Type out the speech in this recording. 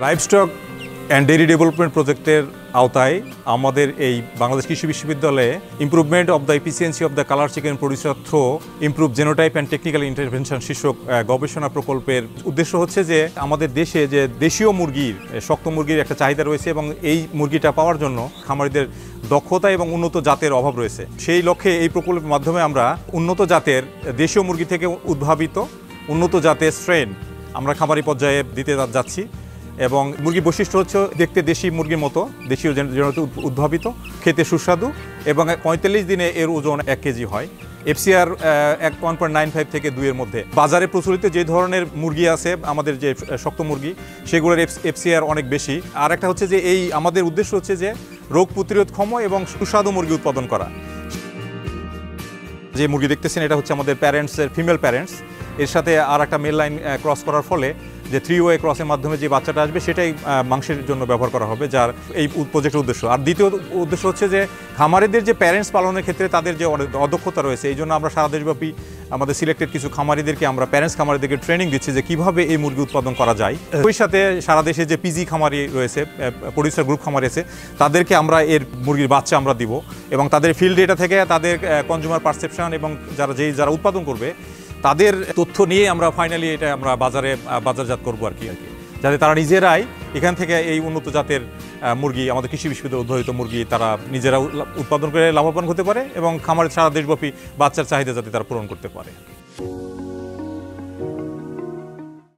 Livestock and dairy development প্রজেক্টের আওতায় আমাদের এই বাংলাদেশ কৃষি বিশ্ববিদ্যালয়ে improvement of the efficiency of the colour chicken producer through improve genotype and technical intervention শীর্ষক গবেষণা প্রকল্পের উদ্দেশ্য হচ্ছে যে আমাদের দেশে যে দেশীয় মুরগির শক্ত মুরগির একটা চাহিদা রয়েছে এবং এই মুরগিটা পাওয়ার জন্য খামারিদের দক্ষতা এবং উন্নত জাতের অভাব রয়েছে। সেই লক্ষ্যে এই প্রকল্পের মাধ্যমে আমরা উন্নত জাতের দেশীয় মুরগি থেকে উদ্ভাবিত উন্নত জাতের স্ট্রেন আমরা খামারি পর্যায়ে দিতে যাচ্ছি এবং মুরগির বৈশিষ্ট্য হচ্ছে দেখতে দেশি মুরগির মতো, দেশীয় জেনেটিক উদ্ভাবিত, খেতে সুস্বাদু এবং ৪৫ দিনে এর ওজন ১ কেজি হয়। এফসিআর 1.95 থেকে 2-এর মধ্যে। বাজারে প্রচলিত যে ধরনের মুরগি আছে আমাদের যে শক্ত মুরগি সেগুলোর এফসিআর অনেক বেশি। আর একটা হচ্ছে যে এই আমাদের উদ্দেশ্য হচ্ছে যে রোগ প্রতিরোধক্ষম এবং সুস্বাদু মুরগি উৎপাদন করা। যে মুরগি দেখতেছেন এটা হচ্ছে আমাদের প্যারেন্টসের ফিমেল প্যারেন্টস, এর সাথে আর একটা মেল লাইন ক্রস করার ফলে যে 3-ওয়ে ক্রসের মাধ্যমে যে বাচ্চাটা আসবে সেটাই মাংসের জন্য ব্যবহার করা হবে, যার এই প্রজেক্টের উদ্দেশ্য। আর দ্বিতীয় উদ্দেশ্য হচ্ছে যে খামারিদের যে প্যারেন্টস পালনের ক্ষেত্রে তাদের যে অদক্ষতা রয়েছে, এই জন্য আমরা সারা দেশব্যাপী আমাদের সিলেক্টেড কিছু খামারিদেরকে আমরা প্যারেন্টস খামারিদেরকে ট্রেনিং দিচ্ছি যে কীভাবে এই মুরগি উৎপাদন করা যায়। ওই সাথে সারা দেশে যে পিজি খামারি রয়েছে, প্রডিউসার গ্রুপ খামারি আছে, তাদেরকে আমরা এর মুরগির বাচ্চা আমরা দিব এবং তাদের ফিল্ড ডেটা থেকে তাদের কনজিউমার পারসেপশন এবং যারা উৎপাদন করবে তাদের তথ্য নিয়ে আমরা ফাইনালি এটা আমরা বাজারজাত করবো আর কি যাতে তারা নিজেরাই এখান থেকে এই উন্নত জাতের মুরগি, আমাদের কৃষি বিশ্ববিদ্যালয়ে উদ্ভাবিত মুরগি তারা নিজেরা উৎপাদন করে লাভবান হতে পারে এবং খামারের সারা দেশব্যাপী বাচ্চার চাহিদা যাতে তারা পূরণ করতে পারে।